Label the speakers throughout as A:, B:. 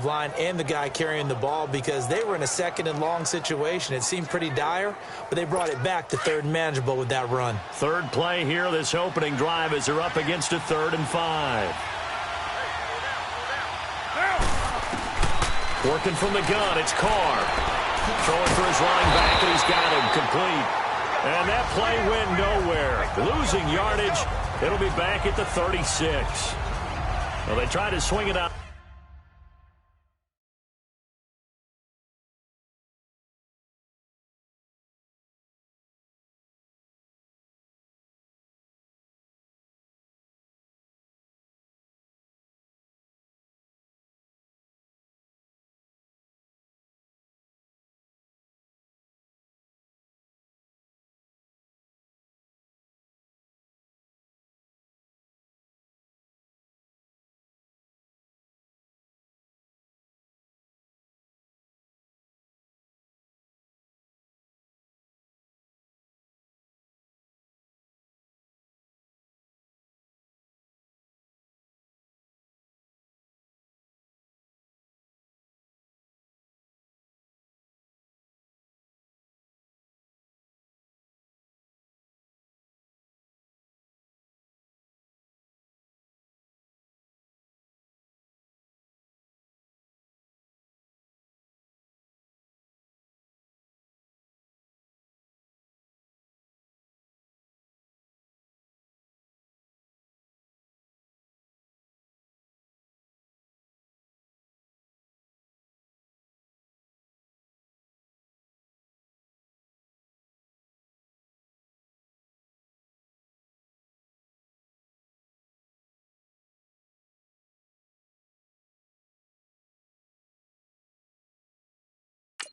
A: offensive line and the guy carrying the ball because they were in a second and long situation. It seemed pretty dire, but they brought it back to third and manageable with that run.
B: Third play here, this opening drive, as they're up against a 3rd and 5. Working from the gun, it's Carr. Throwing for his running back, and he's got him complete. And that play went nowhere. Losing yardage. It'll be back at the 36. Well, they tried to swing it out.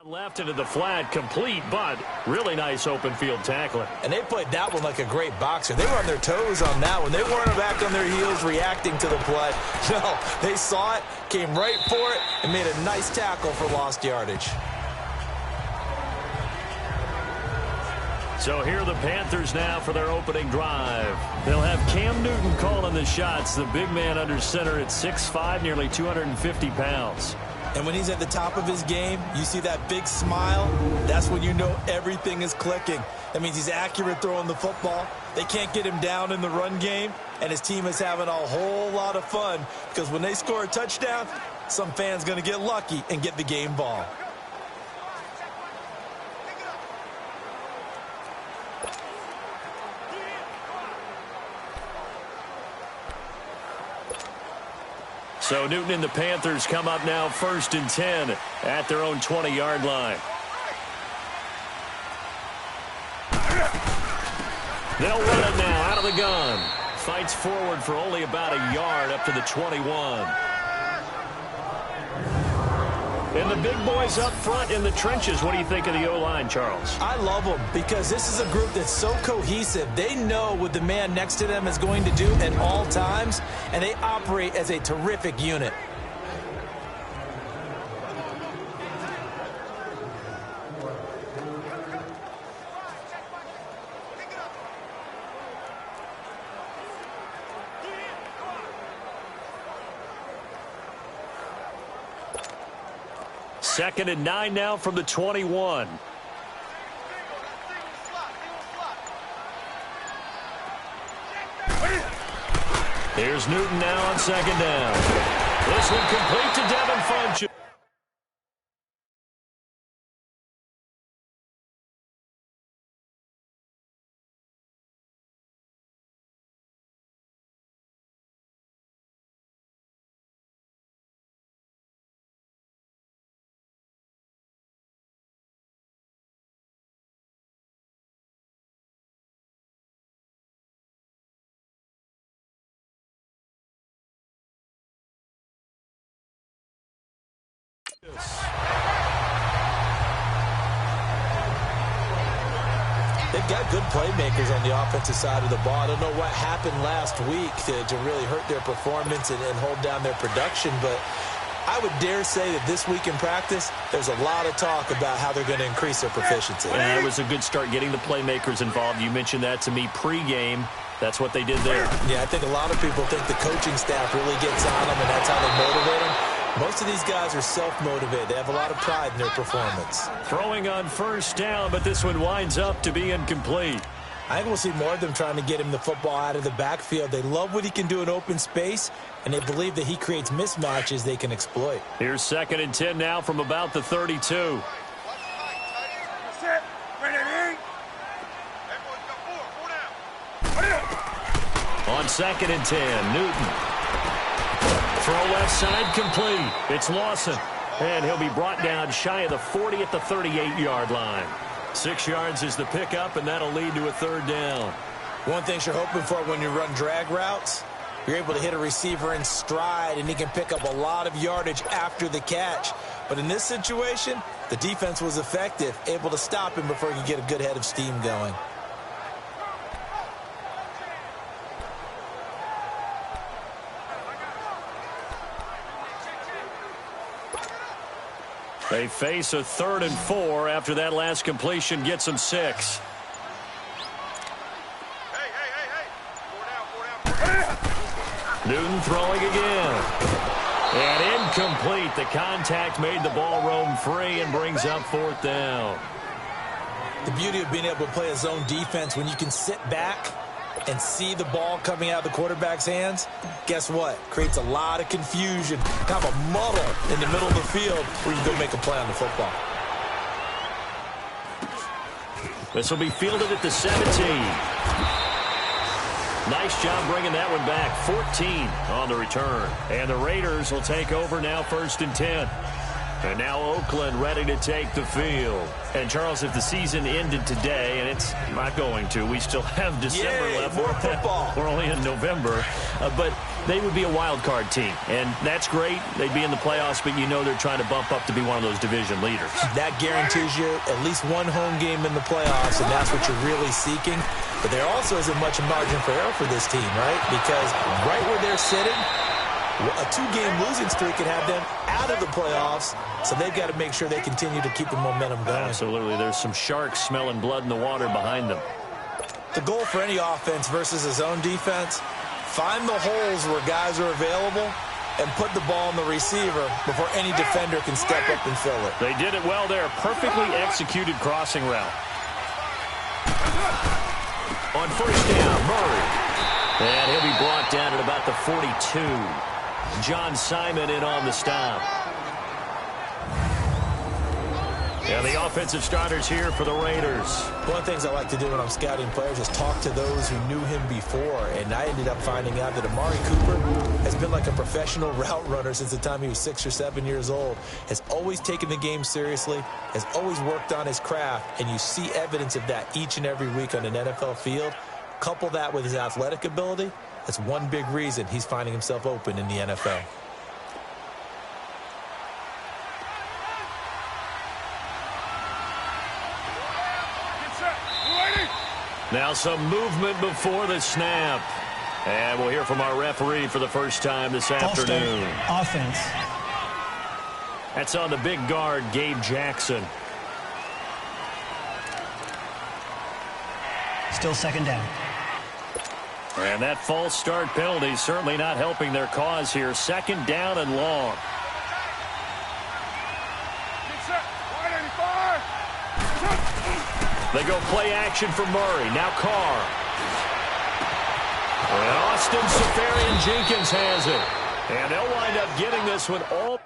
B: Left into the flat, complete, but really nice open field tackling.
A: And they played that one like a great boxer. They were on their toes on that one. They weren't back on their heels reacting to the play. No, they saw it, came right for it, and made a nice tackle for lost yardage.
B: So here are the Panthers now for their opening drive. They'll have Cam Newton calling the shots, the big man under center at 6'5", nearly 250 pounds.
A: And when he's at the top of his game, you see that big smile, that's when you know everything is clicking. That means he's accurate throwing the football. They can't get him down in the run game, and his team is having a whole lot of fun because when they score a touchdown, some fan's going to get lucky and get the game ball.
B: So Newton and the Panthers come up now 1st and 10 at their own 20-yard line. They'll run it now out of the gun. Fights forward for only about a yard up to the 21. And the big boys up front in the trenches. What do you think of the O-line, Charles?
A: I love them because this is a group that's so cohesive. They know what the man next to them is going to do at all times, and they operate as a terrific unit.
B: Second and 9 now from the 21. Here's Newton now on second down. This one complete to Devin Funchess.
A: They've got good playmakers on the offensive side of the ball. I don't know what happened last week to really hurt their performance and hold down their production, but I would dare say that this week in practice, there's a lot of talk about how they're going to increase their proficiency.
B: Yeah, it was a good start getting the playmakers involved. You mentioned that to me pregame. That's what they did there.
A: Yeah, I think a lot of people think the coaching staff really gets on them, and that's how they motivate them. Most of these guys are self-motivated. They have a lot of pride in their performance.
B: Throwing on first down, but this one winds up to be incomplete.
A: I think we'll see more of them trying to get him the football out of the backfield. They love what he can do in open space, and they believe that he creates mismatches they can exploit.
B: Here's 2nd and 10 now from about the 32. On 2nd and 10, Newton. Throw left side complete. It's Lawson. And he'll be brought down shy of the 40 at the 38-yard line. 6 yards is the pickup, and that'll lead to a 3rd down.
A: One thing you're hoping for when you run drag routes, you're able to hit a receiver in stride, and he can pick up a lot of yardage after the catch. But in this situation, the defense was effective, able to stop him before he could get a good head of steam going.
B: They face a 3rd and 4 after that last completion gets them 6. Newton throwing again. And incomplete. The contact made the ball roam free and brings up 4th down.
A: The beauty of being able to play a zone defense when you can sit back and see the ball coming out of the quarterback's hands, guess what? Creates a lot of confusion, kind of a muddle in the middle of the field where you go make a play on the football.
B: This will be fielded at the 17. Nice job bringing that one back. 14 on the return. And the Raiders will take over now 1st and 10. And now Oakland ready to take the field. And, Charles, if the season ended today, and it's not going to, we still have December left.
A: More football.
B: We're only in November. But they would be a wild card team. And that's great. They'd be in the playoffs, but you know they're trying to bump up to be one of those division leaders.
A: That guarantees you at least one home game in the playoffs, and that's what you're really seeking. But there also isn't much margin for error for this team, right? Because right where they're sitting, a 2-game losing streak could have them out of the playoffs, so they've got to make sure they continue to keep the momentum going.
B: Absolutely. There's some sharks smelling blood in the water behind them.
A: The goal for any offense versus a zone defense, find the holes where guys are available and put the ball in the receiver before any defender can step up and fill it.
B: They did it well there. Perfectly executed crossing route. On 1st down, Murray. And he'll be brought down at about the 42. John Simon in on the stop. And the offensive starters here for the Raiders.
A: One of the things I like to do when I'm scouting players is talk to those who knew him before. And I ended up finding out that Amari Cooper has been like a professional route runner since the time he was 6 or 7 years old. Has always taken the game seriously, has always worked on his craft. And you see evidence of that each and every week on an NFL field. Couple that with his athletic ability, that's one big reason he's finding himself open in the NFL.
B: Now some movement before the snap. And we'll hear from our referee for the first time this afternoon.
C: Offense.
B: That's on the big guard, Gabe Jackson.
C: Still 2nd down.
B: And that false start penalty certainly not helping their cause here. 2nd down and long. They go play action for Murray. Now Carr. And Austin Seferian-Jenkins has it. And they'll wind up getting this one all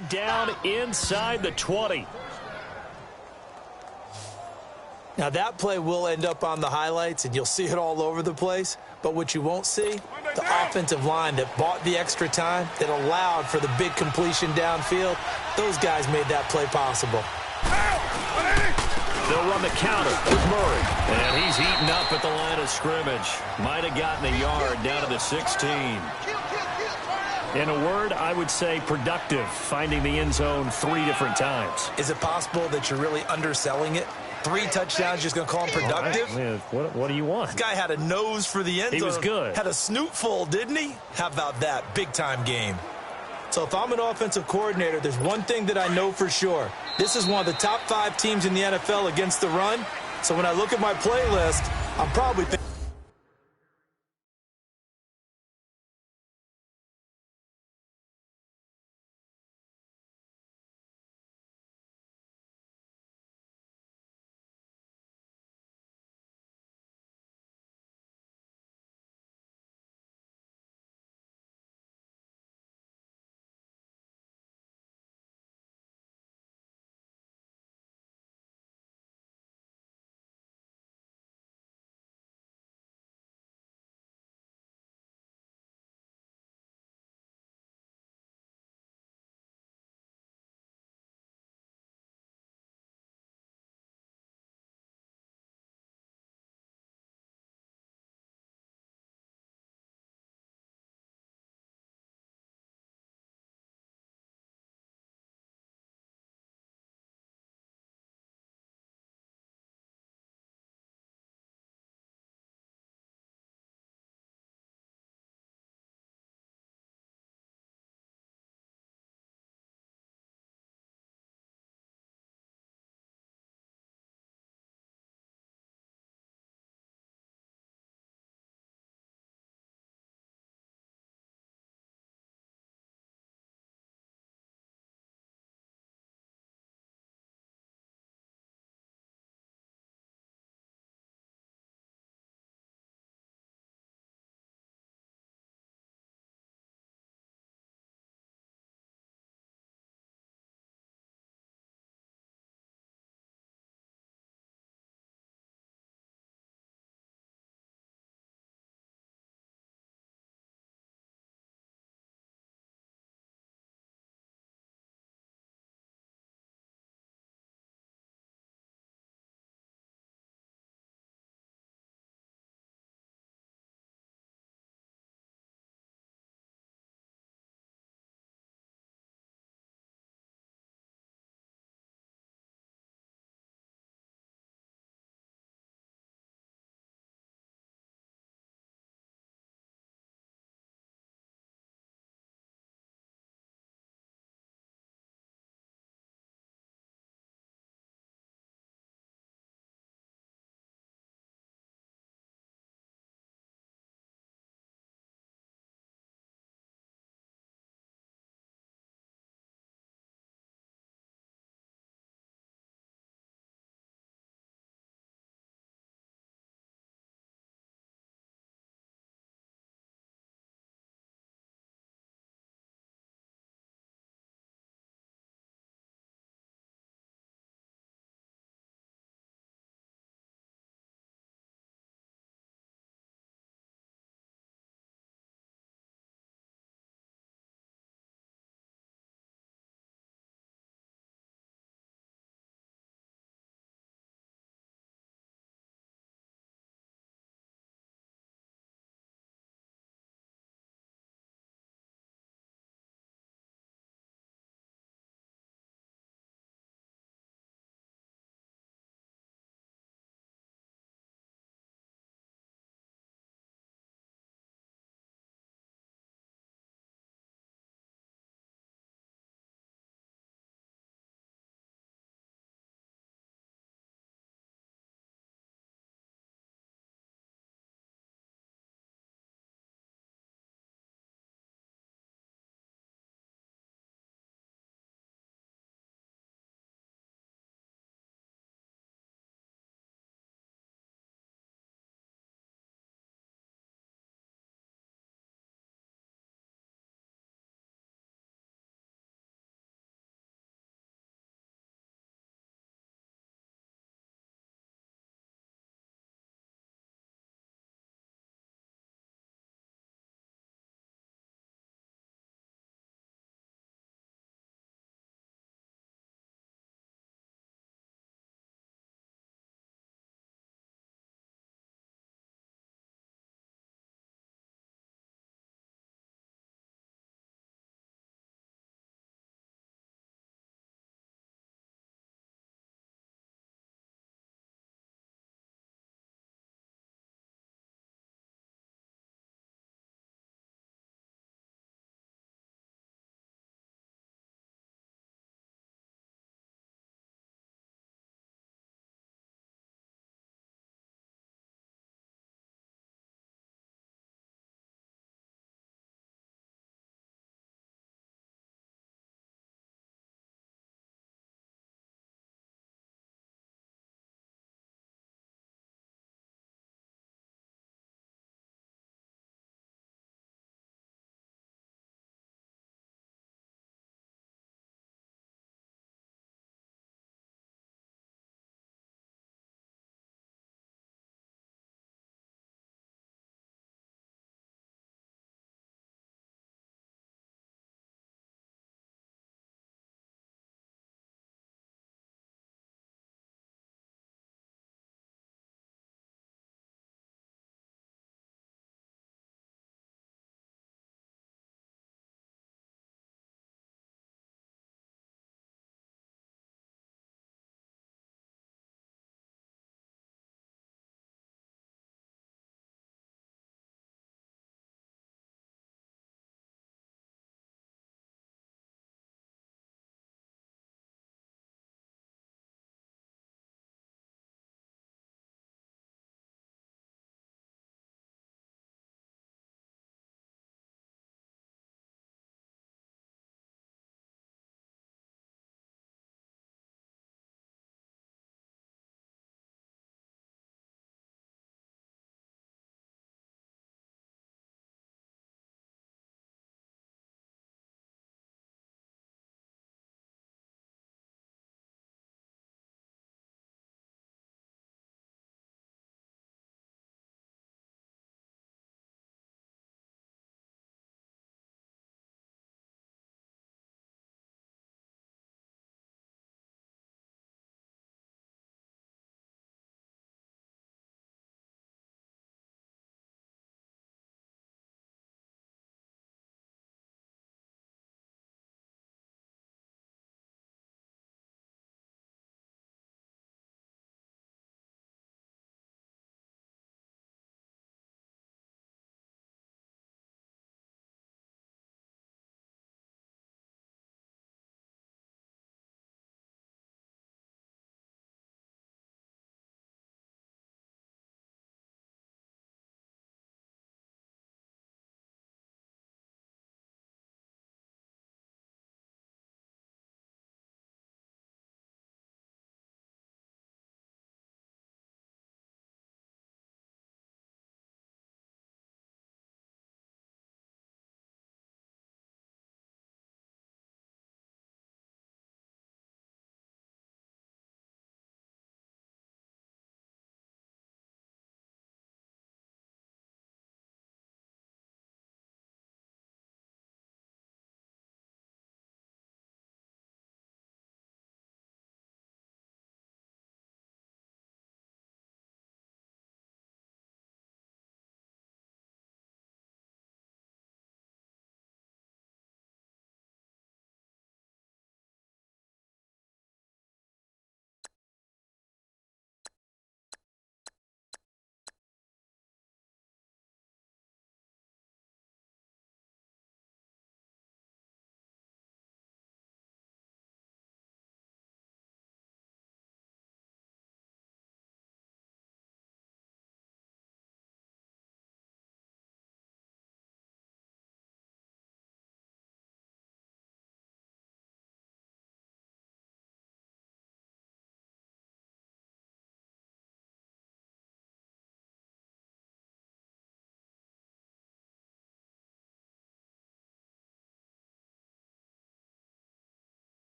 B: play down inside the 20.
A: Now, that play will end up on the highlights, and you'll see it all over the place. But what you won't see, the offensive line that bought the extra time, that allowed for the big completion downfield, those guys made that play possible.
B: They'll run the counter with Murray. And he's eaten up at the line of scrimmage. Might have gotten a yard down to the 16. In a word, I would say productive, finding the end zone 3 different times.
A: Is it possible that you're really underselling it? 3 touchdowns, just going to call him productive?
B: Right. What do you want?
A: This guy had a nose for the end zone.
B: He was good.
A: Had a snoot full, didn't he? How about that? Big-time game. So if I'm an offensive coordinator, there's one thing that I know for sure. This is one of the top 5 teams in the NFL against the run. So when I look at my playlist, I'm probably thinking,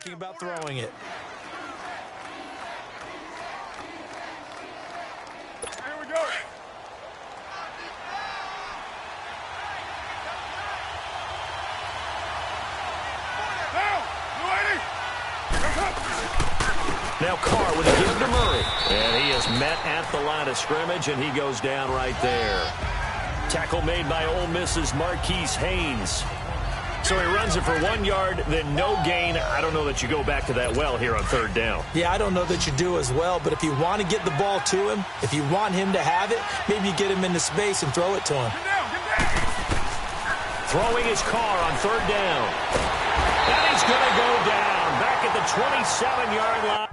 A: thinking about throwing it.
C: Here we go.
B: Now Carr with a give to Murray. And he is met at the line of scrimmage, and he goes down right there. Tackle made by Ole Miss's Marquise Haynes. So he runs it for 1 yard, then no gain. I don't know that you go back to that well here on third down.
A: Yeah, I don't know that you do as well, but if you want to get the ball to him, if you want him to have it, maybe you get him into space and throw it to him.
B: Throwing his Carr on third down. And he's going to go down back at the 27-yard line.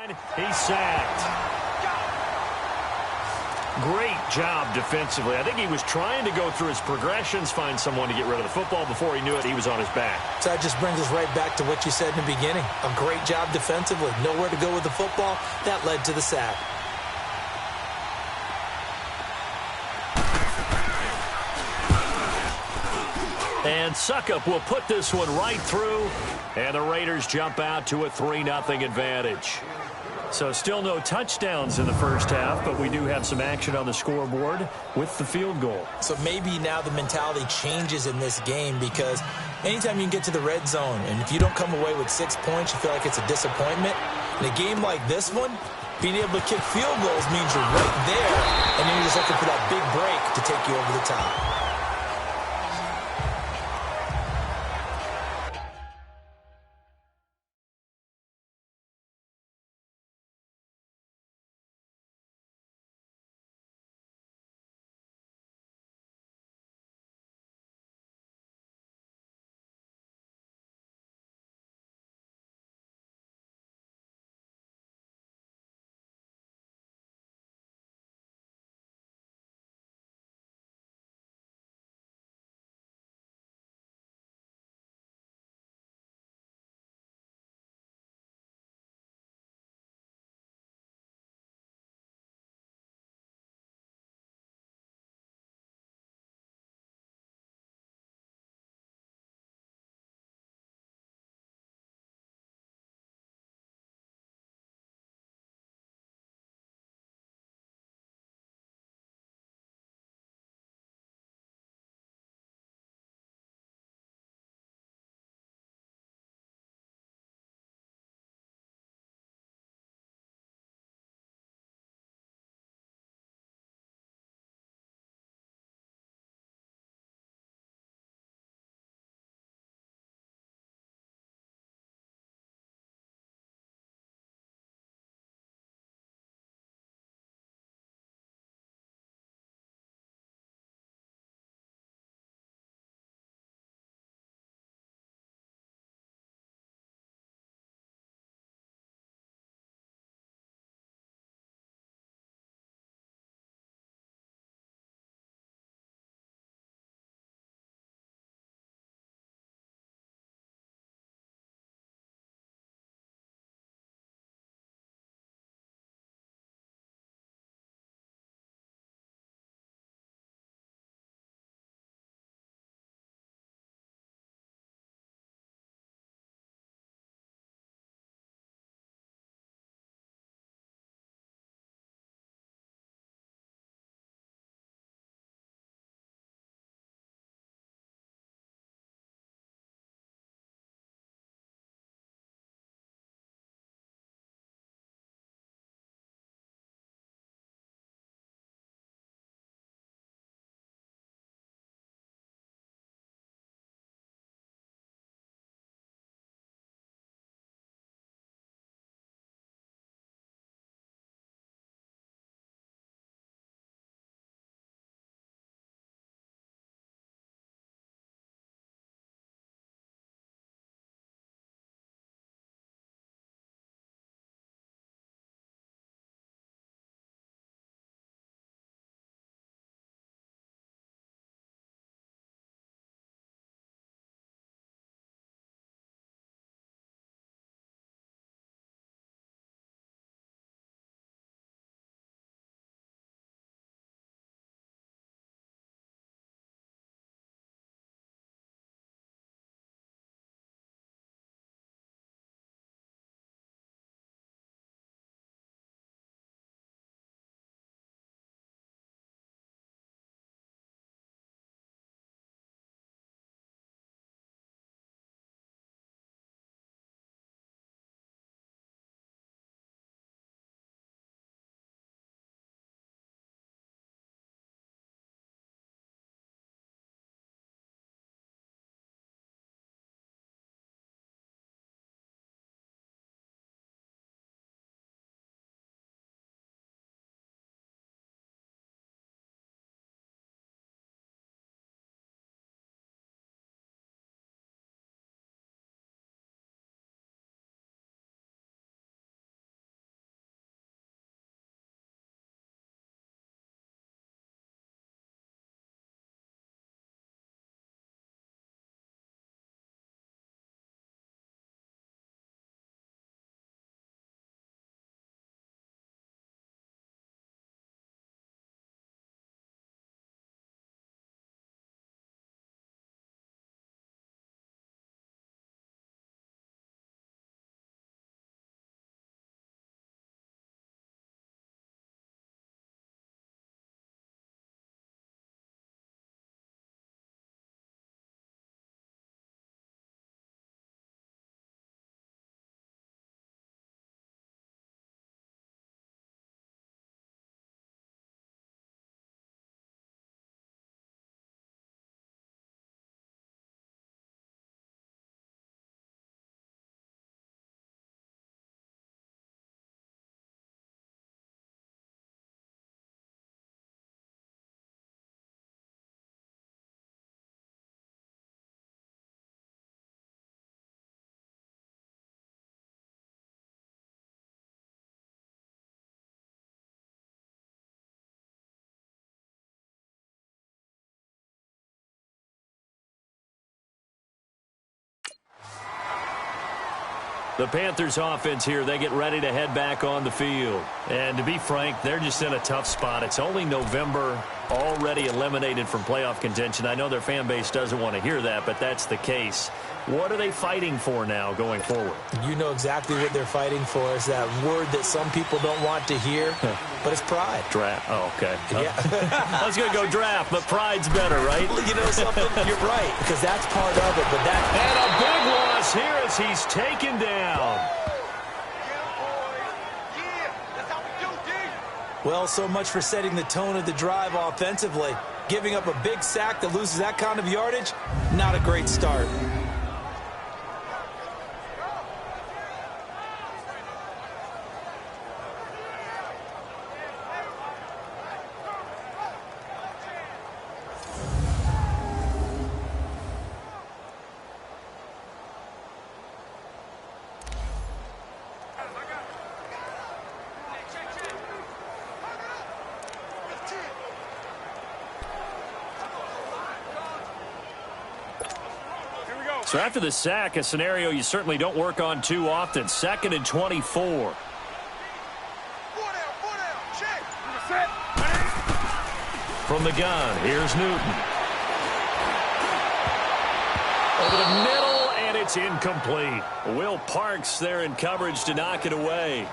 B: He's sacked. Great job defensively. I think he was trying to go through his progressions, find someone to get rid of the football. Before he knew it, he was on his back.
A: So that just brings us right back to what you said in the beginning. A great job defensively. Nowhere to go with the football. That led to the sack.
B: And Suckup will put this one right through. And the Raiders jump out to a 3-0 advantage.
C: So still no touchdowns in the first half, but we do have some action on the scoreboard with the field goal.
A: So maybe now the mentality changes in this game, because anytime you can get to the red zone, and if you don't come away with 6 points, you feel like it's a disappointment. In a game like this one, being able to kick field goals means you're right there, and then you're just looking for that big break to take you over the top.
C: The Panthers offense here, they get ready to head back on the field. And to be frank, they're just in a tough spot. It's only November, already eliminated from playoff contention. I know their fan base doesn't want to hear that, but that's the case. What are they fighting for now going forward?
A: You know exactly what they're fighting for. Is that word that some people don't want to hear, but it's pride.
C: Draft. Oh, okay.
A: Yeah.
C: I was going to go draft, but pride's better, right?
A: You know something? You're right, because that's part of it. But that
C: and a big loss here as he's taken down.
A: Well, so much for setting the tone of the drive offensively. Giving up a big sack that loses that kind of yardage, not a great start.
C: So after the sack, a scenario you certainly don't work on too often. 2nd and 24. From the gun, here's Newton. Over the middle, and it's incomplete. Will Parks there in coverage to knock it away.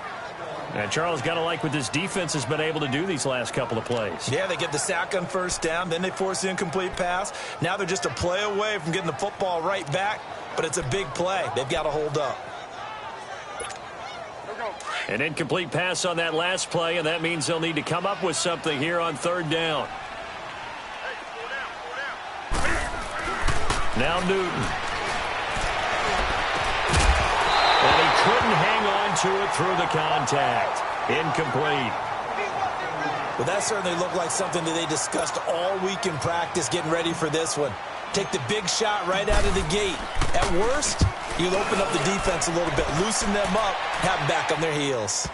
C: And Charles, got to like what this defense has been able to do these last couple of plays.
A: Yeah, they get the sack on first down, then they force the incomplete pass. Now they're just a play away from getting the football right back, but it's a big play. They've got to hold up.
C: An incomplete pass on that last play, and that means they'll need to come up with something here on 3rd down. Now Newton. And he couldn't hang on to it through the contact. Incomplete.
A: Well, that certainly looked like something that they discussed all week in practice getting ready for this one. Take the big shot right out of the gate. At worst, you'll open up the defense a little bit, loosen them up, have them back on their heels.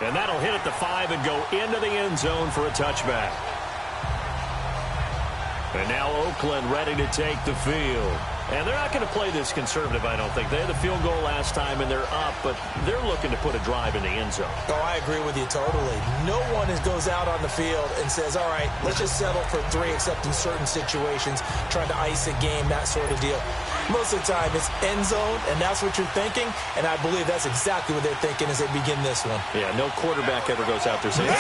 B: And that'll hit at the 5 and go into the end zone for a touchback. And now Oakland ready to take the field. And they're not going to play this conservative, I don't think. They had the field goal last time, and they're up, but they're looking to put a drive in the end zone.
A: Oh, I agree with you totally. No one goes out on the field and says, all right, let's just settle for 3, except in certain situations, trying to ice a game, that sort of deal. Most of the time, it's end zone, and that's what you're thinking, and I believe that's exactly what they're thinking as they begin this one.
C: Yeah, no quarterback ever goes out there saying,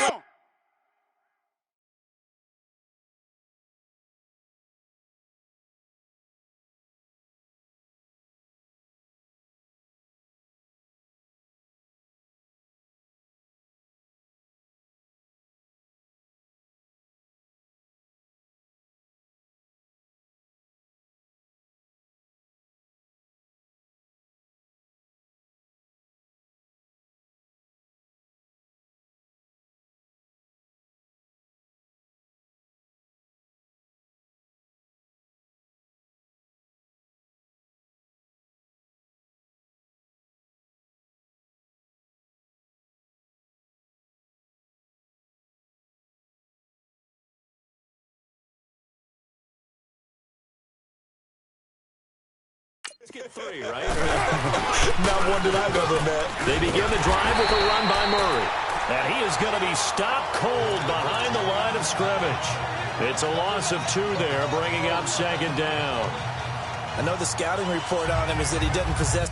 C: let's get 3, right?
A: Not one that I've ever met.
B: They begin the drive with a run by Murray. And he is going to be stopped cold behind the line of scrimmage. It's a loss of 2 there, bringing up 2nd down.
A: I know the scouting report on him is that he doesn't possess.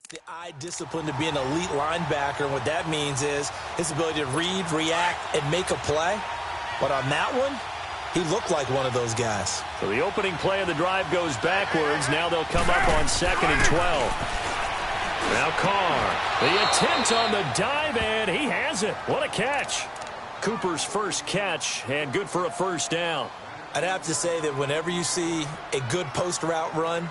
A: The eye discipline to be an elite linebacker, and what that means is his ability to read, react, and make a play. But on that one, he looked like one of those guys.
B: So the opening play of the drive goes backwards. Now they'll come up on 2nd and 12. Now Carr, the attempt on the dive, and he has it. What a catch. Cooper's first catch, and good for a first down.
A: I'd have to say that whenever you see a good post route run,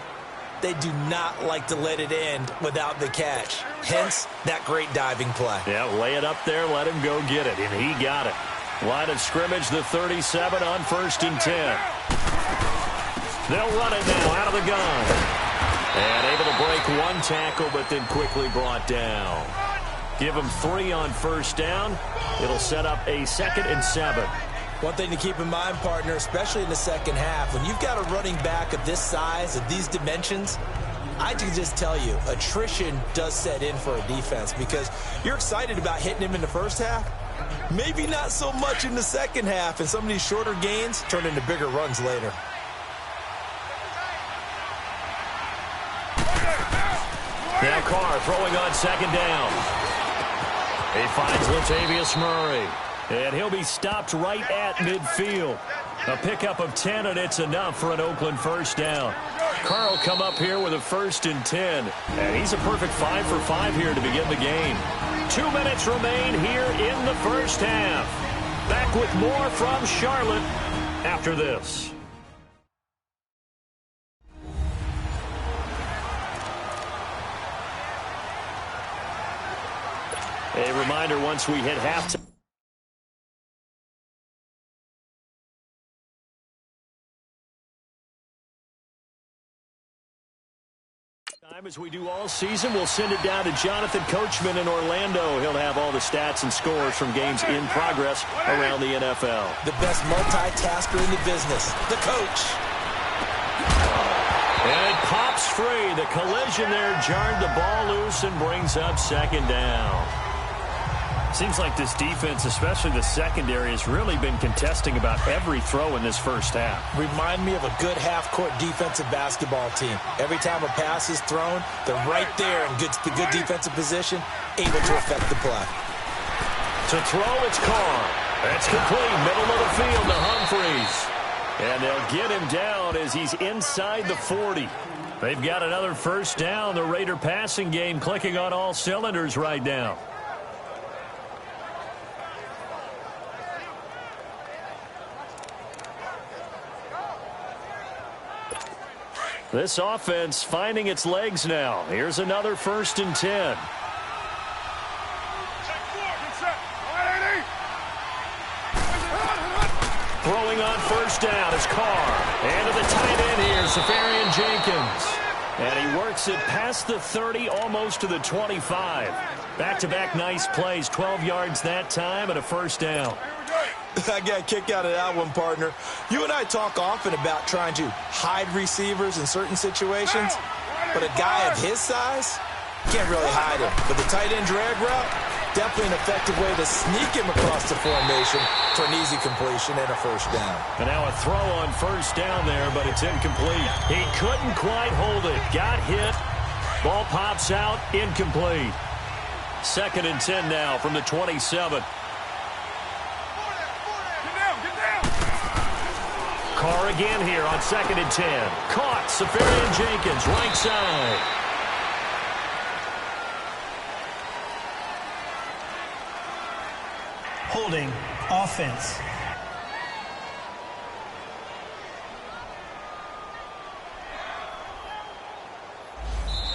A: they do not like to let it end without the catch. Hence, that great diving play.
B: Yeah, lay it up there, let him go get it, and he got it. Line of scrimmage, the 37 on 1st and 10. They'll run it now out of the gun. And able to break 1 tackle, but then quickly brought down. Give him 3 on 1st down. It'll set up a 2nd and 7.
A: One thing to keep in mind, partner, especially in the second half, when you've got a running back of this size, of these dimensions, I can just tell you, attrition does set in for a defense because you're excited about hitting him in the first half. Maybe not so much in the second half, and some of these shorter gains turn into bigger runs later.
B: Now Carr throwing on 2nd down. He finds Latavius Murray. And he'll be stopped right at midfield. A pickup of 10, and it's enough for an Oakland first down. Carr will come up here with a 1st and 10. And he's a perfect 5 for 5 here to begin the game. 2 minutes remain here in the first half. Back with more from Charlotte after this. A reminder, once we hit halftime. As we do all season, we'll send it down to Jonathan Coachman in Orlando. He'll have all the stats and scores from games in progress around the NFL.
A: The best multitasker in the business, the coach.
B: And it pops free. The collision there jarred the ball loose and brings up 2nd down.
C: Seems like this defense, especially the secondary, has really been contesting about every throw in this first half.
A: Remind me of a good half-court defensive basketball team. Every time a pass is thrown, they're right there in good defensive position, able to affect the play.
B: To throw, it's Carr. That's complete. Middle of the field to Humphreys. And they'll get him down as he's inside the 40. They've got another first down. The Raider passing game clicking on all cylinders right now. This offense finding its legs now. Here's another 1st and 10. Throwing on first down is Carr. And to the tight end here, Safarian Jenkins. And he works it past the 30, almost to the 25. Back-to-back nice plays, 12 yards that time and a first down.
A: I got a kick out of that one, partner. You and I talk often about trying to hide receivers in certain situations, but a guy of his size can't really hide him. But the tight end drag route, definitely an effective way to sneak him across the formation for an easy completion and a first down.
B: And now a throw on first down there, but it's incomplete. He couldn't quite hold it. Got hit. Ball pops out. Incomplete. 2nd and 10 now from the 27. Carr again here on 2nd and 10. Caught. Safarian Jenkins, right side.
D: Holding offense.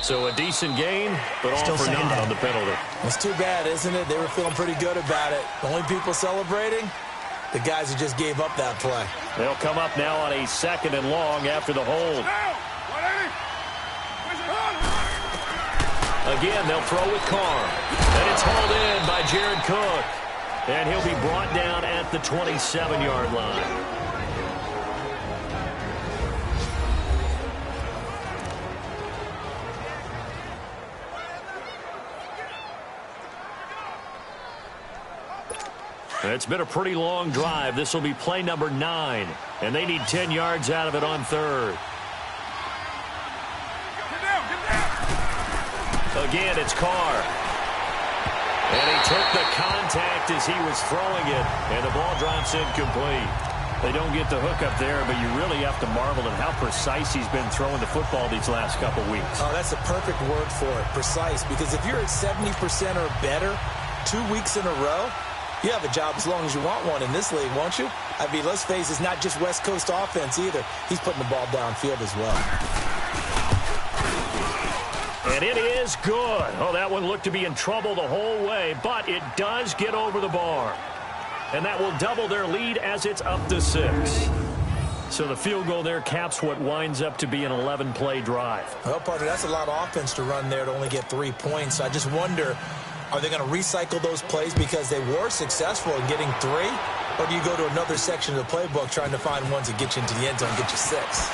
B: So a decent gain, but all
D: Still
B: for
D: second
B: naught
D: down.
B: on the penalty.
A: It's too bad, isn't it? They were feeling pretty good about it. The only people celebrating, the guys who just gave up that play.
B: They'll come up now on a 2nd and long after the hold. Again, they'll throw with Carr. And it's hauled in by Jared Cook. And he'll be brought down at the 27-yard line. It's been a pretty long drive. This will be play number 9. And they need 10 yards out of it on 3rd. Again, it's Carr. And he took the contact as he was throwing it. And the ball drops incomplete. They don't get the hook up there, but you really have to marvel at how precise he's been throwing the football these last couple weeks.
A: Oh, that's a perfect word for it, precise. Because if you're at 70% or better 2 weeks in a row, you have a job as long as you want one in this league, won't you? I mean, let's face it, it's not just West Coast offense either. He's putting the ball downfield as well.
B: And it is good. Oh, that one looked to be in trouble the whole way, but it does get over the bar. And that will double their lead as it's up to 6. So the field goal there caps what winds up to be an 11-play drive.
A: Well, partner, that's a lot of offense to run there to only get 3 points. I just wonder, are they going to recycle those plays because they were successful in getting 3? Or do you go to another section of the playbook trying to find ones that get you into the end zone and get you 6?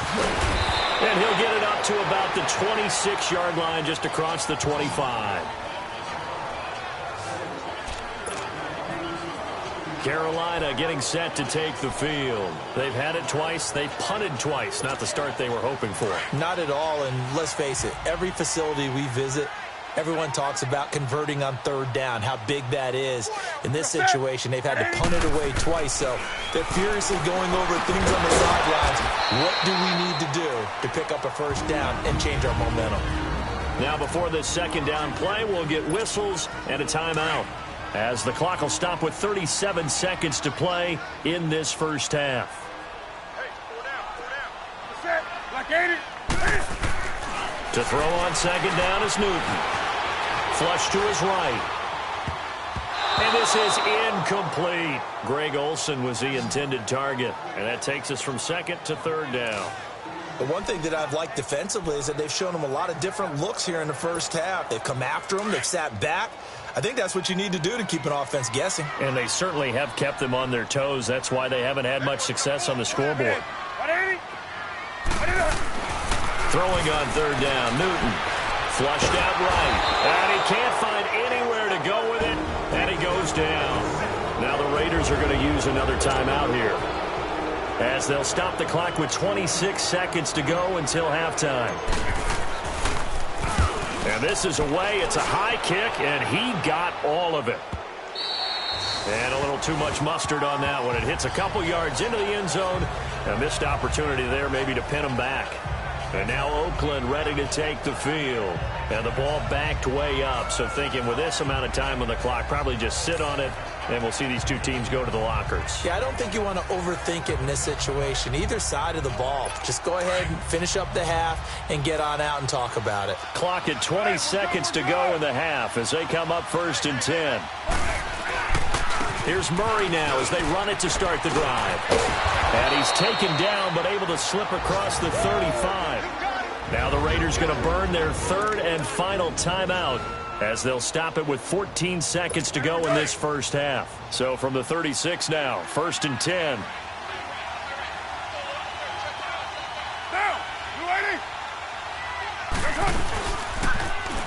B: And he'll get it up to about the 26-yard line, just across the 25. Carolina getting set to take the field. They've had it twice. They've punted twice. Not the start they were hoping for.
A: Not at all, and let's face it, every facility we visit, everyone talks about converting on 3rd down, how big that is. In this situation, they've had to punt it away twice, so they're furiously going over things on the sidelines. What do we need to do to pick up a first down and change our momentum?
B: Now, before this 2nd down play, we'll get whistles and a timeout, as the clock will stop with 37 seconds to play in this first half. To throw on 2nd down is Newton. Flush to his right. And this is incomplete. Greg Olsen was the intended target. And that takes us from 2nd to 3rd down.
A: The one thing that I've liked defensively is that they've shown them a lot of different looks here in the first half. They've come after them. They've sat back. I think that's what you need to do to keep an offense guessing.
B: And they certainly have kept them on their toes. That's why they haven't had much success on the scoreboard. Throwing on 3rd down, Newton. Flushed out right. And he can't find anywhere to go with it. And he goes goes down. Now the Raiders are going to use another timeout here, as they'll stop the clock with 26 seconds to go until halftime. And this is away. It's a high kick, and he got all of it. And a little too much mustard on that one. It hits a couple yards into the end zone. A missed opportunity there maybe to pin him back. And now Oakland ready to take the field. And the ball backed way up. So thinking with this amount of time on the clock, probably just sit on it, and we'll see these two teams go to the lockers.
A: Yeah, I don't think you want to overthink it in this situation. Either side of the ball. Just go ahead and finish up the half and get on out and talk about it.
B: Clock at 20 seconds to go in the half as they come up 1st and 10. Here's Murray now as they run it to start the drive. And he's taken down but able to slip across the 35. Now the Raiders going to burn their 3rd and final timeout as they'll stop it with 14 seconds to go in this first half. So from the 36 now, 1st and 10.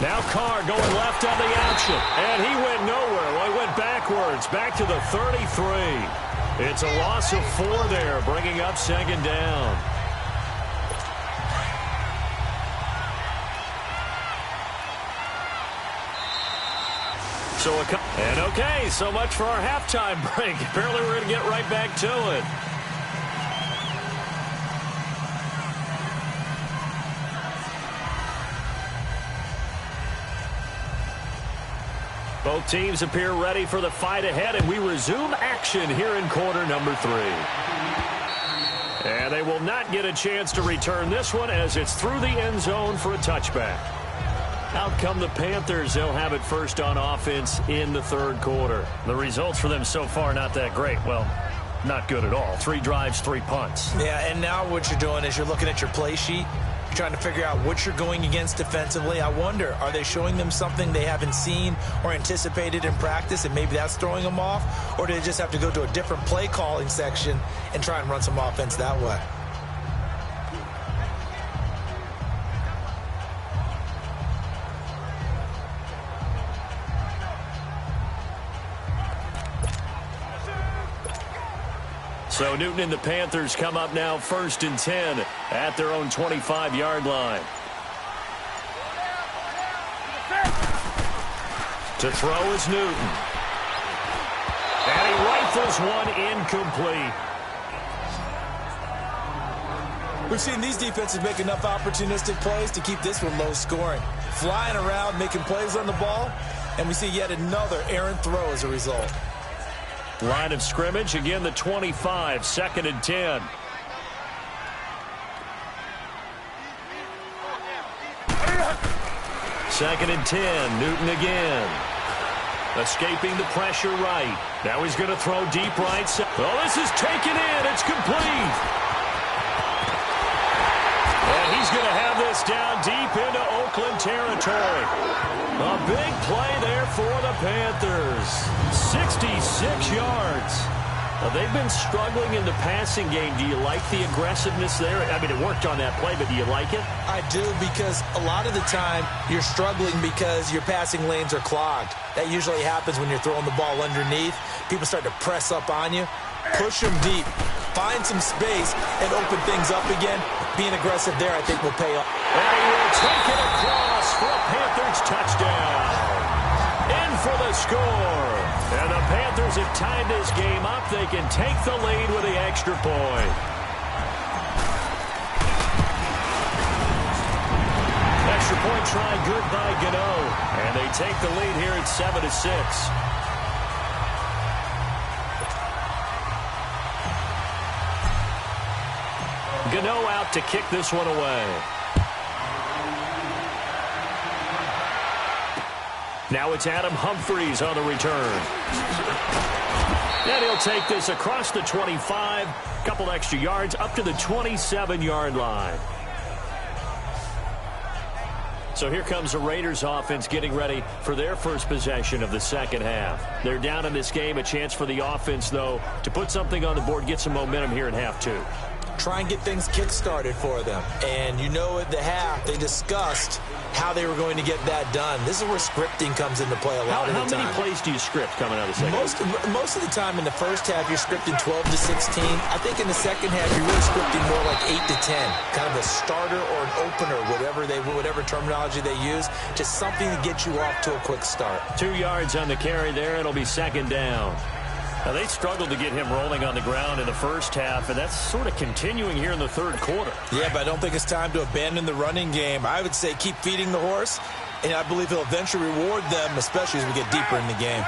B: Now Carr going left on the action, and he went nowhere. Well, he went backwards, back to the 33. It's a loss of 4 there, bringing up 2nd down. And okay, so much for our halftime break. Apparently we're going to get right back to it. Both teams appear ready for the fight ahead, and we resume action here in quarter number 3. And they will not get a chance to return this one as it's through the end zone for a touchback. Out come the Panthers. They'll have it first on offense in the 3rd quarter. The results for them so far not that great. Well, not good at all. 3 drives, 3 punts.
A: Yeah, and now what you're doing is you're looking at your play sheet. You're trying to figure out what you're going against defensively. I wonder, are they showing them something they haven't seen or anticipated in practice, and maybe that's throwing them off? Or do they just have to go to a different play calling section and try and run some offense that way?
B: So Newton and the Panthers come up now 1st and 10 at their own 25-yard line. To throw is Newton. And he rifles one incomplete.
A: We've seen these defenses make enough opportunistic plays to keep this one low scoring. Flying around, making plays on the ball, and we see yet another errant throw as a result.
B: Line of scrimmage, again the 25, 2nd and 10. Second and 10, Newton again. Escaping the pressure right. Now he's going to throw deep right side. Oh, this is taken in. It's complete. And he's going to have this down deep into Oakland territory. A big play there for the Panthers. 66 yards. They've been struggling in the passing game. Do you like the aggressiveness there? I mean, it worked on that play, but do you like it?
A: I do, because a lot of the time you're struggling because your passing lanes are clogged. That usually happens when you're throwing the ball underneath. People start to press up on you. Push them deep. Find some space and open things up again. Being aggressive there, I think, will pay off.
B: And he will take it across for a Panthers touchdown. In for the score. And the Panthers have tied this game up. They can take the lead with the extra point. Extra point try good by Gano. And they take the lead here at 7-6. Gano out to kick this one away. Now it's Adam Humphries on the return. And he'll take this across the 25, couple extra yards up to the 27-yard line. So here comes the Raiders offense getting ready for their first possession of the second half. They're down in this game. A chance for the offense, though, to put something on the board, get some momentum here in half 2.
A: try and get things kick-started for them. And you know at the half, they discussed how they were going to get that done. This is where scripting comes into play a lot of the time.
C: How many plays do you script coming out of the second half?
A: Most of the time in the first half, you're scripting 12 to 16. I think in the second half, you're really scripting more like 8 to 10. Kind of a starter or an opener, whatever terminology they use. Just something to get you off to a quick start.
C: 2 yards on the carry there. It'll be second down. Now, they struggled to get him rolling on the ground in the first half, and that's sort of continuing here in the third quarter.
A: Yeah, but I don't think it's time to abandon the running game. I would say keep feeding the horse, and I believe he'll eventually reward them, especially as we get deeper in the game.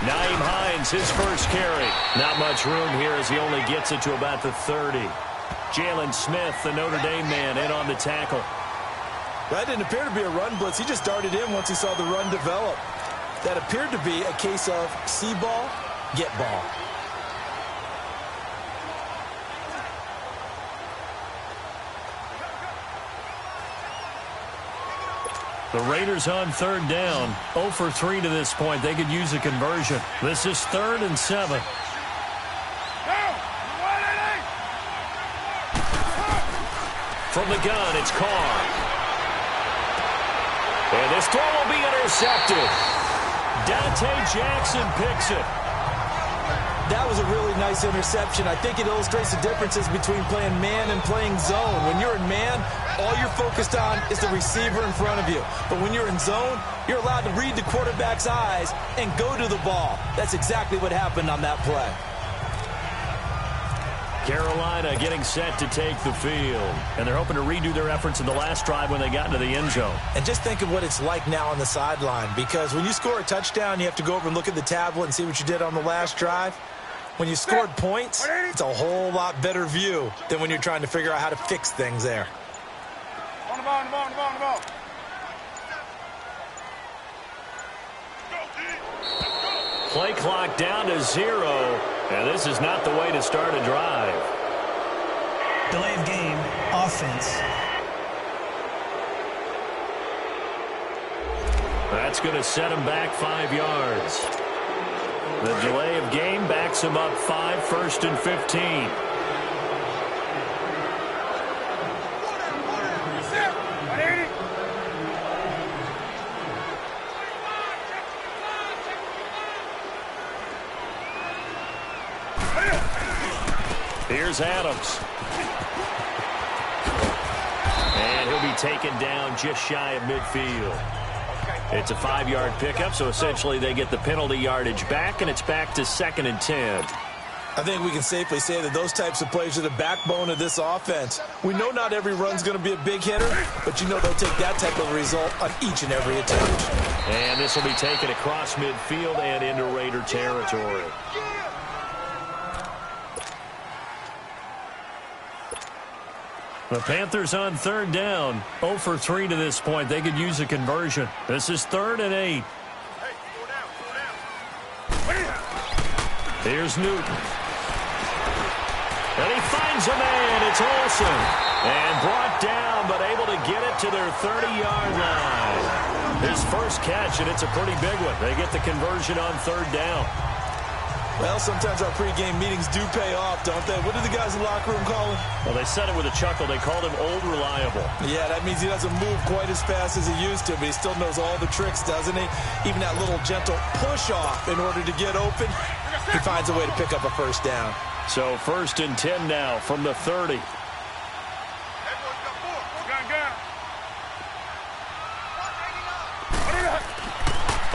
C: Nyheim Hines, his first carry. Not much room here as he only gets it to about the 30. Jalen Smith, the Notre Dame man, in on the tackle.
A: That didn't appear to be a run blitz. He just darted in once he saw the run develop. That appeared to be a case of see ball, get ball.
C: The Raiders on third down. 0 for 3 to this point. They could use a conversion. This is 3rd and 7. From the gun, it's Carr. And this throw will be intercepted. Dante Jackson picks it.
A: That was a really nice interception. I think it illustrates the differences between playing man and playing zone. When you're in man, all you're focused on is the receiver in front of you. But when you're in zone, you're allowed to read the quarterback's eyes and go to the ball. That's exactly what happened on that play.
C: Carolina getting set to take the field. And they're hoping to redo their efforts in the last drive when they got into the end zone.
A: And just think of what it's like now on the sideline. Because when you score a touchdown, you have to go over and look at the tablet and see what you did on the last drive. When you scored points, it's a whole lot better view than when you're trying to figure out how to fix things there.
E: On the ball.
C: Play clock down to 0. And this is not the way to start a drive.
D: Delay of game, offense.
C: That's going to set him back 5 yards. The delay of game backs him up 5, 1st and 15. Here's Adams. And he'll be taken down just shy of midfield. It's a 5-yard pickup, so essentially they get the penalty yardage back, and it's back to 2nd and 10.
A: I think we can safely say that those types of plays are the backbone of this offense. We know not every run's going to be a big hitter, but you know they'll take that type of result on each and every attempt.
C: And this will be taken across midfield and into Raider territory. The Panthers on third down. 0 for 3 to this point. They could use a conversion. This is 3rd and 8. Here's Newton. And he finds a man. It's Olsen. And brought down, but able to get it to their 30-yard line. His first catch, and it's a pretty big one. They get the conversion on third down.
A: Well, sometimes our pregame meetings do pay off, don't they? What do the guys in the locker room call him?
C: Well, they said it with a chuckle. They called him Old Reliable.
A: Yeah, that means he doesn't move quite as fast as he used to, but he still knows all the tricks, doesn't he? Even that little gentle push-off in order to get open, he finds a way to pick up a first down.
C: So 1st and 10 now from the 30.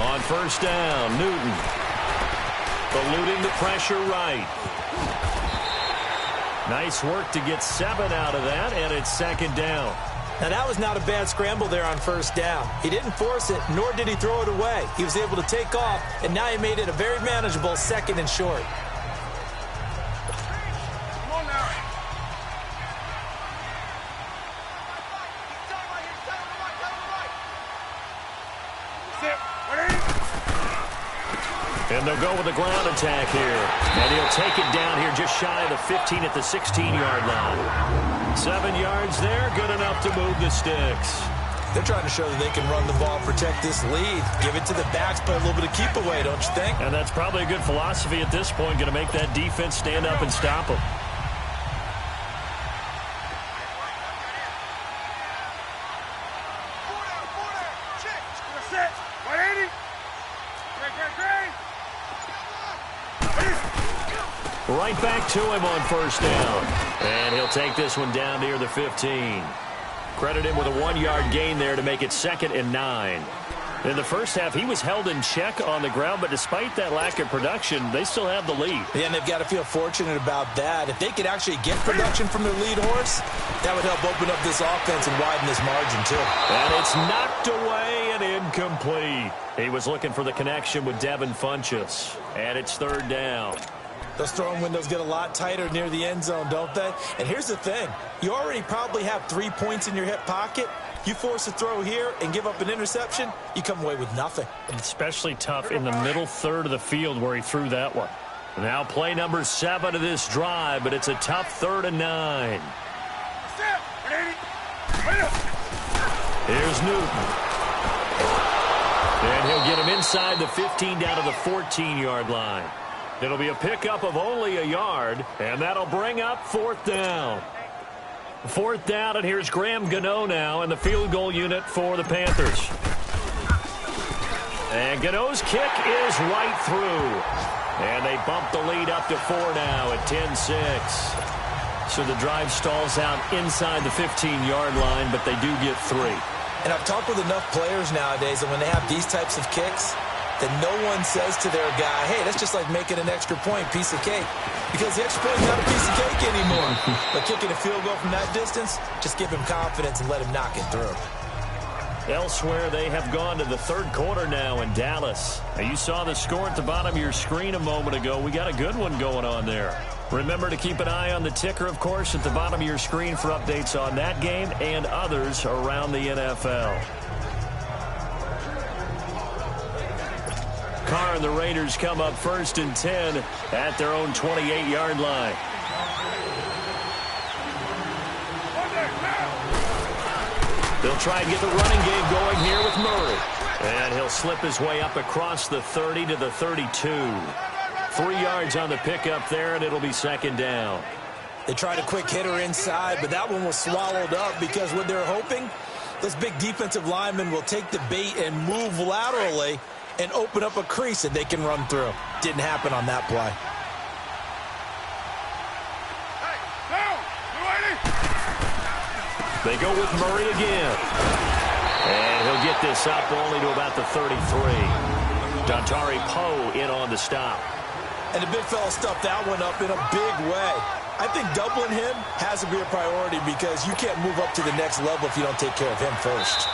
C: On first down, Newton. Eluding the pressure right. Nice work to get 7 out of that, and it's 2nd down.
A: Now, that was not a bad scramble there on first down. He didn't force it, nor did he throw it away. He was able to take off, and now he made it a very manageable 2nd and short.
C: And they'll go with the ground attack here. And he'll take it down here just shy of the 15 at the 16-yard line. 7 yards there, good enough to move the sticks.
A: They're trying to show that they can run the ball, protect this lead. Give it to the backs, play a little bit of keep away, don't you think?
C: And that's probably a good philosophy at this point, going to make that defense stand up and stop them. Right back to him on first down. And he'll take this one down near the 15. Credit him with a 1-yard gain there to make it 2nd and 9. In the first half, he was held in check on the ground, but despite that lack of production, they still have the lead.
A: Yeah, and they've got to feel fortunate about that. If they could actually get production from their lead horse, that would help open up this offense and widen this margin, too.
C: And it's knocked away and incomplete. He was looking for the connection with Devin Funchess. And it's 3rd down.
A: Those throwing windows get a lot tighter near the end zone, don't they? And here's the thing. You already probably have 3 points in your hip pocket. You force a throw here and give up an interception, you come away with nothing.
C: Especially tough in the middle third of the field where he threw that one. Now play number 7 of this drive, but it's a tough 3rd and 9. Here's Newton. And he'll get him inside the 15 down to the 14-yard line. It'll be a pickup of only a yard, and that'll bring up 4th down. 4th down, and here's Graham Gano now in the field goal unit for the Panthers. And Gano's kick is right through. And they bump the lead up to 4 now at 10-6. So the drive stalls out inside the 15-yard line, but they do get 3.
A: And I've talked with enough players nowadays that when they have these types of kicks, that no one says to their guy, hey, that's just like making an extra point, piece of cake. Because the extra point is not a piece of cake anymore. But kicking a field goal from that distance, just give him confidence and let him knock it through.
C: Elsewhere, they have gone to the 3rd quarter now in Dallas. Now, you saw the score at the bottom of your screen a moment ago. We got a good one going on there. Remember to keep an eye on the ticker, of course, at the bottom of your screen for updates on that game and others around the NFL. Carr and the Raiders come up 1st and 10 at their own 28-yard line. They'll try and get the running game going here with Murray. And he'll slip his way up across the 30 to the 32. 3 yards on the pickup there, and it'll be 2nd down.
A: They tried a quick hitter inside, but that one was swallowed up because what they're hoping, those big defensive linemen will take the bait and move laterally and open up a crease that they can run through. Didn't happen on that play.
C: They go with Murray again. And he'll get this up only to about the 33. Dontari Poe in on the stop.
A: And the big fella stuffed that one up in a big way. I think doubling him has to be a priority because you can't move up to the next level if you don't take care of him first.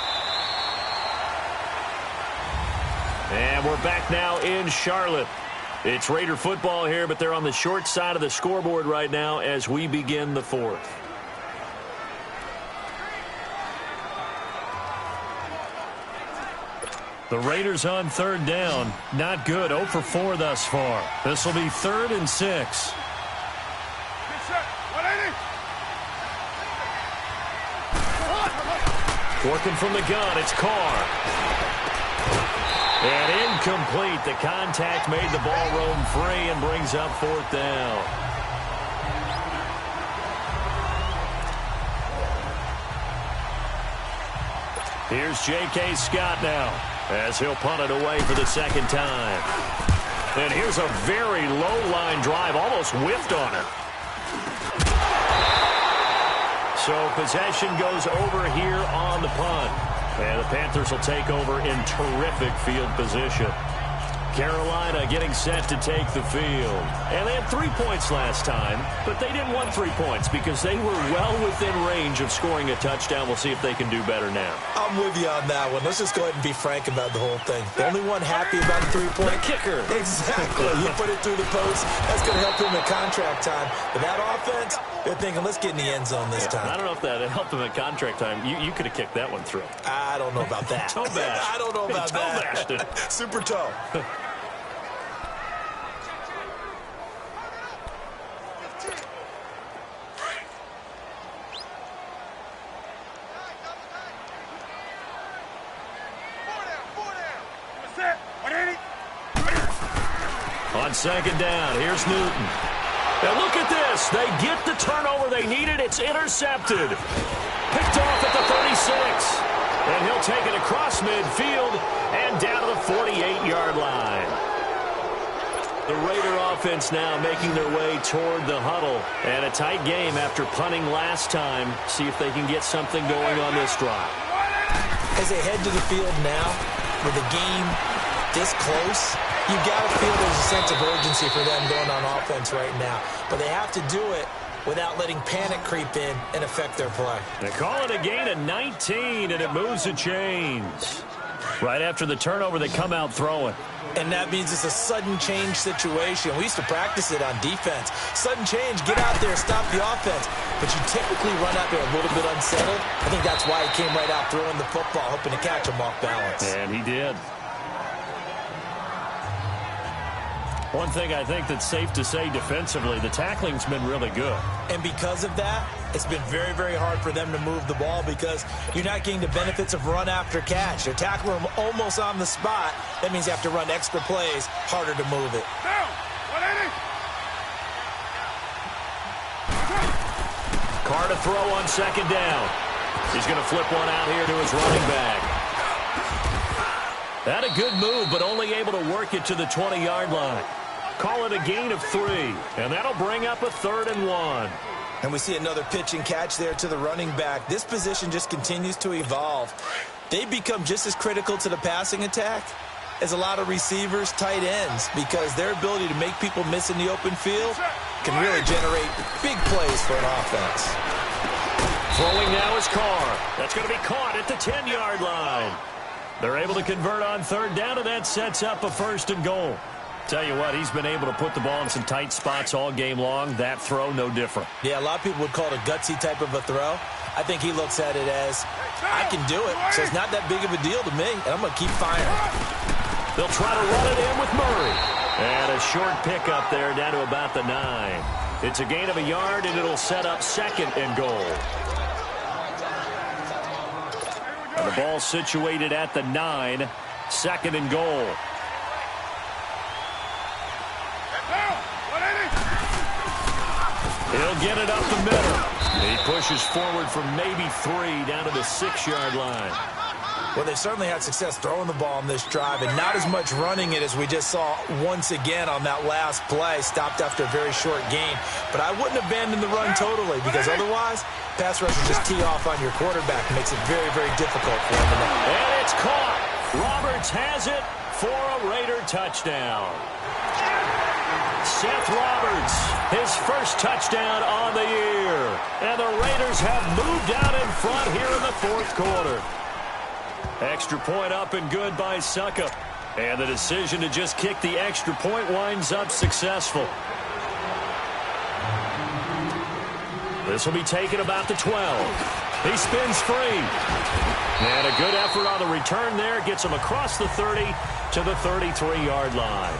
C: And we're back now in Charlotte. It's Raider football here, but they're on the short side of the scoreboard right now as we begin the 4th. The Raiders on 3rd down. Not good. 0 for 4 thus far. This will be 3rd and 6. Working from the gun, it's Carr. And incomplete. The contact made the ball roam free and brings up 4th down. Here's J.K. Scott now as he'll punt it away for the 2nd time. And here's a very low-line drive, almost whiffed on it. So possession goes over here on the punt. And the Panthers will take over in terrific field position. Carolina getting set to take the field. And they had 3 points last time, but they didn't want 3 points because they were well within range of scoring a touchdown. We'll see if they can do better now.
A: I'm with you on that one. Let's just go ahead and be frank about the whole thing. The only one happy about the 3-point
C: kicker.
A: Exactly. You put it through the post. That's going to help him in contract time. But that offense, they're thinking, let's get in the end zone this time.
C: I don't know if that helped him at contract time. You could have kicked that one through.
A: I don't know about that.
C: Toe bash.
A: I don't know about that.
C: Toe bashed it.
A: Super toe.
C: On 2nd down, here's Newton. Now look at this. They get the turnover they needed. It's intercepted. Picked off at the 36. And he'll take it across midfield and down to the 48-yard line. The Raider offense now making their way toward the huddle. And a tight game after punting last time. See if they can get something going on this drive.
A: As they head to the field now, with the game this close, you've got to feel there's a sense of urgency for them going on offense right now. But they have to do it without letting panic creep in and affect their play.
C: They call it a gain of 19, and it moves the chains. Right after the turnover, they come out throwing.
A: And that means it's a sudden change situation. We used to practice it on defense. Sudden change, get out there, stop the offense. But you typically run out there a little bit unsettled. I think that's why he came right out throwing the football, hoping to catch him off balance.
C: And he did. One thing I think that's safe to say defensively, the tackling's been really good.
A: And because of that, it's been very, very hard for them to move the ball because you're not getting the benefits of run after catch. They're tackling them almost on the spot. That means you have to run extra plays, harder to move it.
C: Carr to throw on second down. He's going to flip one out here to his running back. That a good move, but only able to work it to the 20-yard line. Call it a gain of 3, and that'll bring up a 3rd and 1.
A: And we see another pitch and catch there to the running back. This position just continues to evolve. They become just as critical to the passing attack as a lot of receivers, tight ends, because their ability to make people miss in the open field can really generate big plays for an offense.
C: Throwing now is Carr. That's going to be caught at the 10-yard line. They're able to convert on 3rd down, and that sets up a 1st and goal. Tell you what, he's been able to put the ball in some tight spots all game long. That throw, no different.
A: Yeah, a lot of people would call it a gutsy type of a throw. I think he looks at it as, I can do it, so it's not that big of a deal to me, and I'm going to keep firing.
C: They'll try to run it in with Murray. And a short pickup there down to about the 9. It's a gain of a yard, and it'll set up 2nd and goal. And the ball situated at the 9, 2nd and goal. He'll get it up the middle. He pushes forward from maybe 3 down to the 6-yard line.
A: Well, they certainly had success throwing the ball on this drive, and not as much running it as we just saw once again on that last play. Stopped after a very short gain. But I wouldn't abandon the run totally, because otherwise, pass rushers just tee off on your quarterback. It makes it very, very difficult for him.
C: And it's caught. Roberts has it for a Raider touchdown. Seth Roberts, his first touchdown on the year. And the Raiders have moved out in front here in the 4th quarter. Extra point up and good by Suckup. And the decision to just kick the extra point winds up successful. This will be taken about the 12. He spins free. And a good effort on the return there. Gets him across the 30 to the 33-yard line.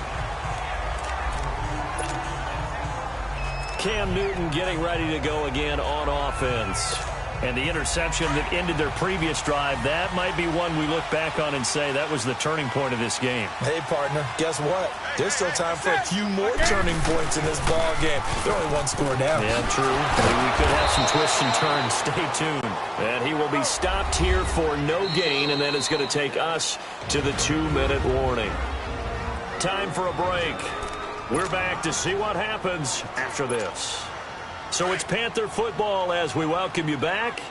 C: Cam Newton getting ready to go again on offense. And the interception that ended their previous drive, that might be one we look back on and say that was the turning point of this game.
A: Hey, partner, guess what? There's still time for a few more turning points in this ball game. They're only 1 score down.
C: Yeah, true. Maybe we could have some twists and turns. Stay tuned. And he will be stopped here for no gain, and then it's going to take us to the 2-minute warning. Time for a break. We're back to see what happens after this. So it's Panther football as we welcome you back.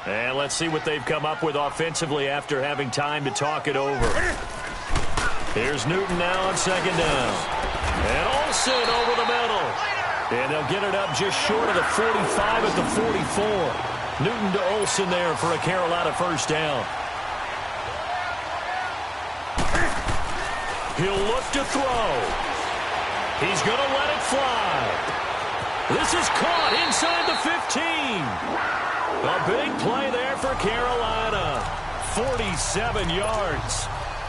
C: And let's see what they've come up with offensively after having time to talk it over. Here's Newton now on 2nd down. And Olsen over the middle. And they'll get it up just short of the 45 at the 44. Newton to Olsen there for a Carolina 1st down. He'll look to throw. He's going to let it fly. This is caught inside the 15. A big play there for Carolina. 47 yards.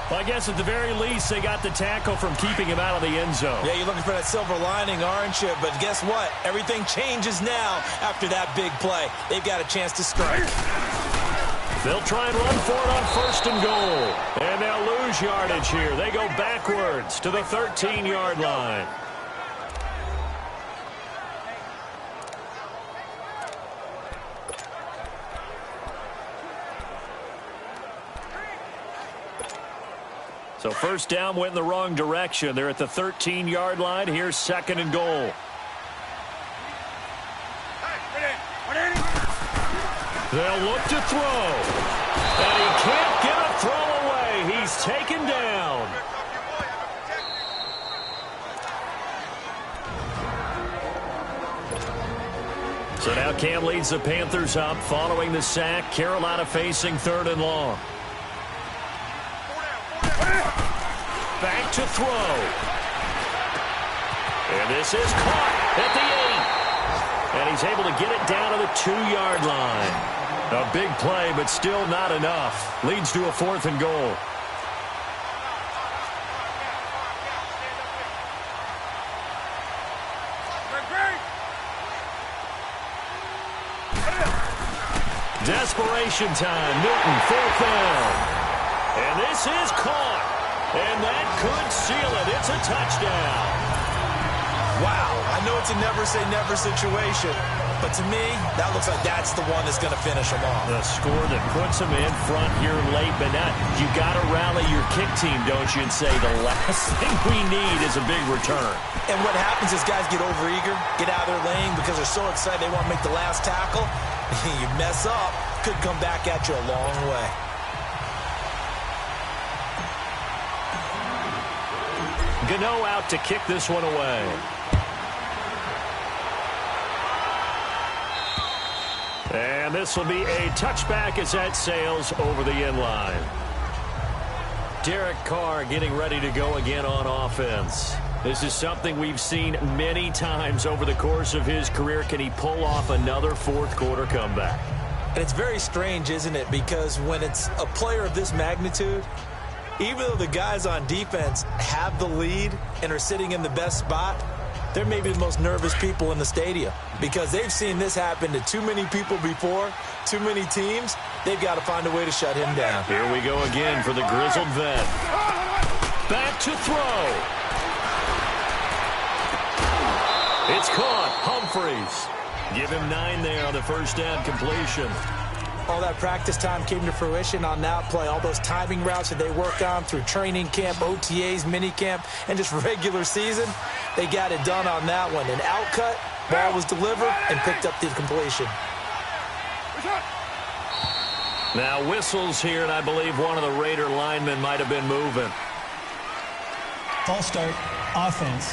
C: Well, I guess at the very least they got the tackle from keeping him out of the end zone.
A: Yeah, you're looking for that silver lining, aren't you? But guess what? Everything changes now after that big play. They've got a chance to strike.
C: They'll try and run for it on 1st and goal. And they'll lose yardage here. They go backwards to the 13-yard line. So first down went in the wrong direction. They're at the 13-yard line. Here's second and goal. They'll look to throw. And he can't get a throw away. He's taken down. So now Cam leads the Panthers up following the sack. Carolina facing third and long. Back to throw. And this is caught at the 8. And he's able to get it down to the 2-yard line. A big play, but still not enough. Leads to a 4th and goal. Desperation time. Newton, 4th down. And this is caught. And that could seal it. It's a touchdown.
A: Wow, I know it's a never-say-never situation, but to me, that looks like that's the one that's going to finish them off.
C: The score that puts them in front here late, but now you got to rally your kick team, don't you, and say the last thing we need is a big return.
A: And what happens is guys get overeager, get out of their lane because they're so excited they want to make the last tackle. You mess up, could come back at you a long way.
C: Gano out to kick this one away. And this will be a touchback as that sails over the end line. Derek Carr getting ready to go again on offense. This is something we've seen many times over the course of his career. Can he pull off another fourth-quarter comeback?
A: And it's very strange, isn't it? Because when it's a player of this magnitude, even though the guys on defense have the lead and are sitting in the best spot, they're maybe the most nervous people in the stadium because they've seen this happen to too many people before, too many teams. They've got to find a way to shut him down.
C: Here we go again for the grizzled vet. Back to throw. It's caught. Humphreys. Give him 9 there on the first down completion.
A: All that practice time came to fruition on that play. All those timing routes that they work on through training camp, OTAs, minicamp, and just regular season, they got it done on that one. An outcut, ball was delivered, and picked up the completion.
C: Now whistles here, and I believe one of the Raider linemen might have been moving.
D: False start, offense.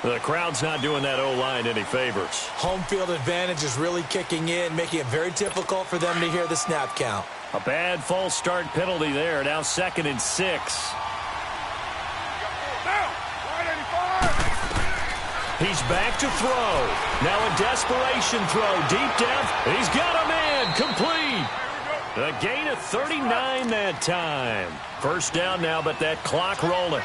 C: The crowd's not doing that O-line any favors.
A: Home field advantage is really kicking in, making it very difficult for them to hear the snap count.
C: A bad false start penalty there. Now 2nd and 6. He's back to throw. Now a desperation throw deep down. He's got a man. Complete. A gain of 39 that time. First down now, but that clock rolling.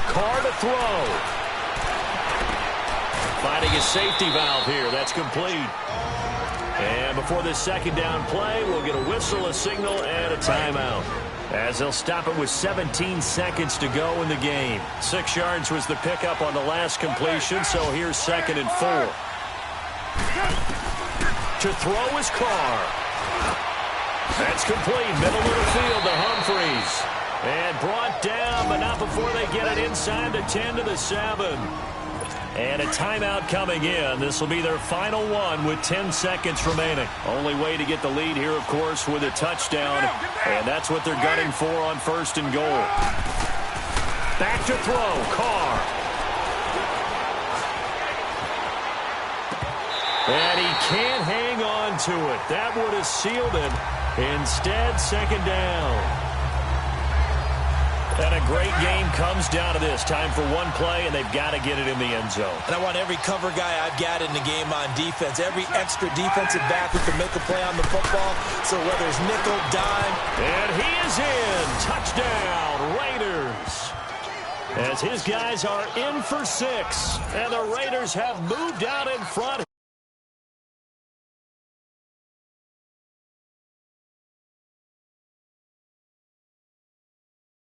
C: Carr to throw. Finding a safety valve here. That's complete. And before this second down play, we'll get a whistle, a signal, and a timeout. As they'll stop it with 17 seconds to go in the game. 6 yards was the pickup on the last completion, so here's 2nd and 4. To throw is Carr. That's complete. Middle of the field to Humphreys. And brought down, but not before they get it inside the 10 to the 7. And a timeout coming in. This will be their final one with 10 seconds remaining. Only way to get the lead here, of course, with a touchdown. And that's what they're gunning for on 1st and goal. Back to throw, Carr. And he can't hang on to it. That would have sealed it. Instead, 2nd down. And a great game comes down to this. Time for one play, and they've got to get it in the end zone.
A: And I want every cover guy I've got in the game on defense, every extra defensive back who can make a play on the football. So whether it's nickel, dime.
C: And he is in. Touchdown, Raiders. As his guys are in for 6. And the Raiders have moved out in front.